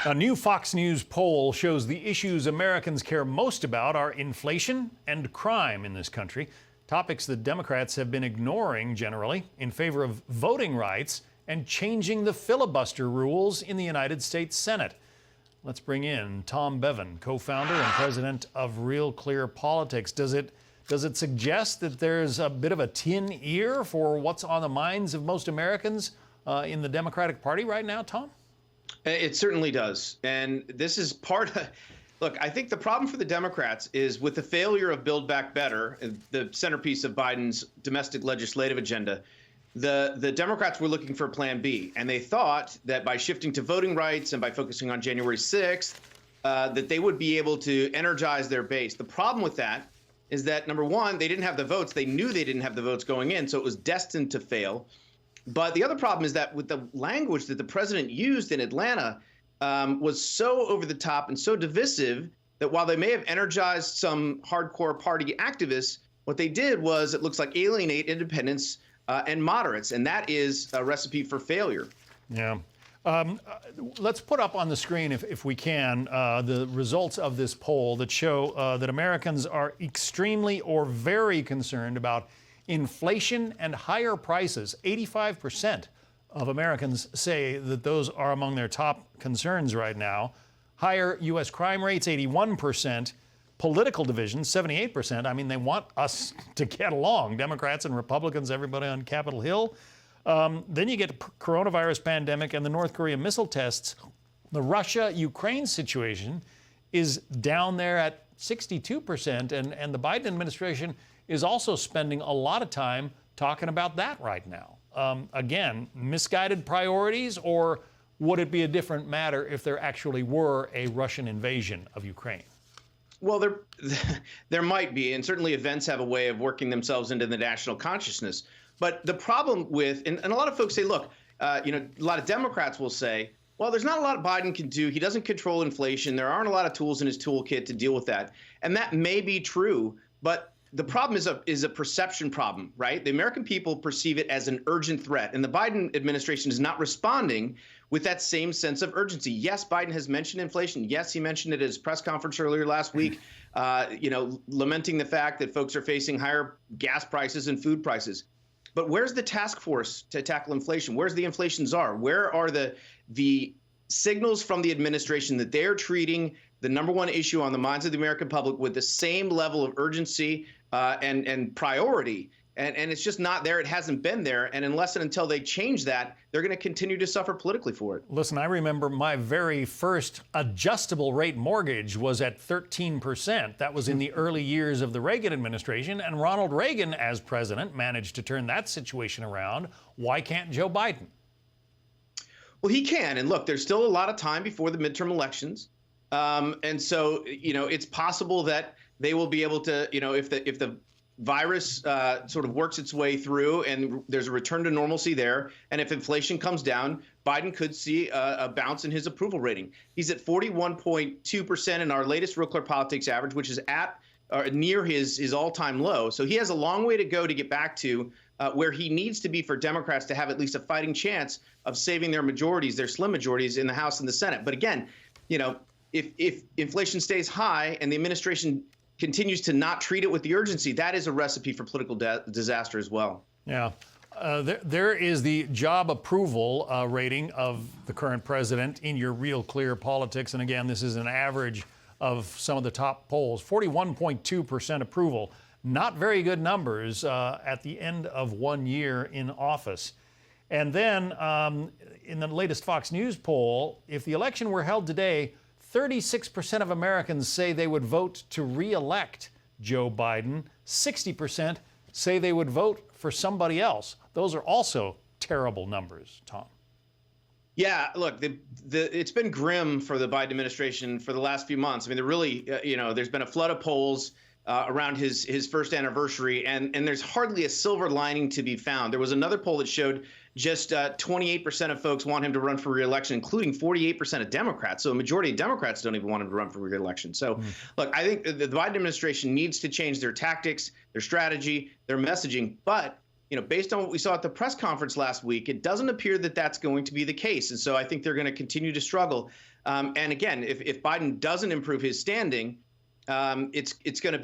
A new Fox News poll shows the issues Americans care most about are inflation and crime in this country, topics that Democrats have been ignoring generally in favor of voting rights and changing the filibuster rules in the United States Senate. Let's bring in Tom Bevan, co-founder and president of RealClearPolitics. Does it suggest that there's a bit of a tin ear for what's on the minds of most Americans in the Democratic Party right now, Tom? It certainly does. And this is part of, look, I think the problem for the Democrats is with the failure of Build Back Better, the centerpiece of Biden's domestic legislative agenda, the Democrats were looking for Plan B. And they thought that by shifting to voting rights and by focusing on January 6th, that they would be able to energize their base. The problem with that is that, number one, they didn't have the votes. They knew they didn't have the votes going in, so it was destined to fail. But the other problem is that with the language that the president used in Atlanta was so over the top and so divisive that while they may have energized some hardcore party activists, what they did was, it looks like, alienate independents and moderates. And that is a recipe for failure. Yeah. Let's put up on the screen, if we can, the results of this poll that show that Americans are extremely or very concerned about inflation and higher prices. 85% of Americans say that those are among their top concerns right now. Higher U.S. crime rates, 81%. Political divisions, 78%. I mean, they want us to get along. Democrats and Republicans, everybody on Capitol Hill. Then you get coronavirus pandemic and the North Korea missile tests. The Russia-Ukraine situation is down there at 62%, and the Biden administration is also spending a lot of time talking about that right now. Again, misguided priorities, or would it be a different matter if there actually were a Russian invasion of Ukraine? Well, there might be, and certainly events have a way of working themselves into the national consciousness. But the problem with, and a lot of folks say, look, a lot of Democrats will say, well, there's not a lot Biden can do. He doesn't control inflation. There aren't a lot of tools in his toolkit to deal with that. And that may be true, but the problem is a perception problem, right? The American people perceive it as an urgent threat, and the Biden administration is not responding with that same sense of urgency. Yes, Biden has mentioned inflation. Yes, he mentioned it at his press conference earlier last week, lamenting the fact that folks are facing higher gas prices and food prices. But where's the task force to tackle inflation? Where's the inflation czar? Where are the signals from the administration that they're treating the number one issue on the minds of the American public with the same level of urgency and priority? And it's just not there. It hasn't been there. And unless and until they change that, they're going to continue to suffer politically for it. Listen, I remember my very first adjustable rate mortgage was at 13%. That was in the early years of the Reagan administration. And Ronald Reagan, as president, managed to turn that situation around. Why can't Joe Biden? Well, he can. And look, there's still a lot of time before the midterm elections. And so, it's possible that they will be able to, if the virus sort of works its way through and there's a return to normalcy there, and if inflation comes down, Biden could see a bounce in his approval rating. He's at 41.2% in our latest RealClearPolitics average, which is at near his all-time low. So he has a long way to go to get back to where he needs to be for Democrats to have at least a fighting chance of saving their majorities, their slim majorities in the House and the Senate. But again, if inflation stays high and the administration continues to not treat it with the urgency, that is a recipe for political disaster as well. Yeah. There is the job approval rating of the current president in your RealClearPolitics. And again, this is an average of some of the top polls. 41.2% approval. Not very good numbers at the end of 1 year in office. And then in the latest Fox News poll, if the election were held today, 36% of Americans say they would vote to re-elect Joe Biden. 60% say they would vote for somebody else. Those are also terrible numbers, Tom. Yeah, look, it's been grim for the Biden administration for the last few months. I mean, there's been a flood of polls around his first anniversary, and there's hardly a silver lining to be found. There was another poll that showed just 28% of folks want him to run for re-election, including 48% of Democrats. So a majority of Democrats don't even want him to run for re-election. So, look, I think the Biden administration needs to change their tactics, their strategy, their messaging. But based on what we saw at the press conference last week, it doesn't appear that that's going to be the case. And so I think they're going to continue to struggle. And again, if Biden doesn't improve his standing, it's going to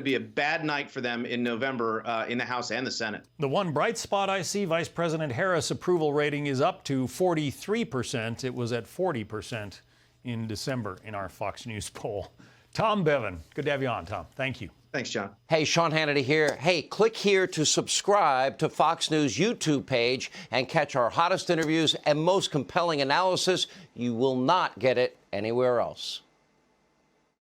be a bad night for them in November in the House and the Senate. The one bright spot I see, Vice President Harris' approval rating is up to 43%. It was at 40% in December in our Fox News poll. Tom Bevan, good to have you on, Tom. Thank you. Thanks, John. Hey, Sean Hannity here. Hey, click here to subscribe to Fox News YouTube page and catch our hottest interviews and most compelling analysis. You will not get it anywhere else.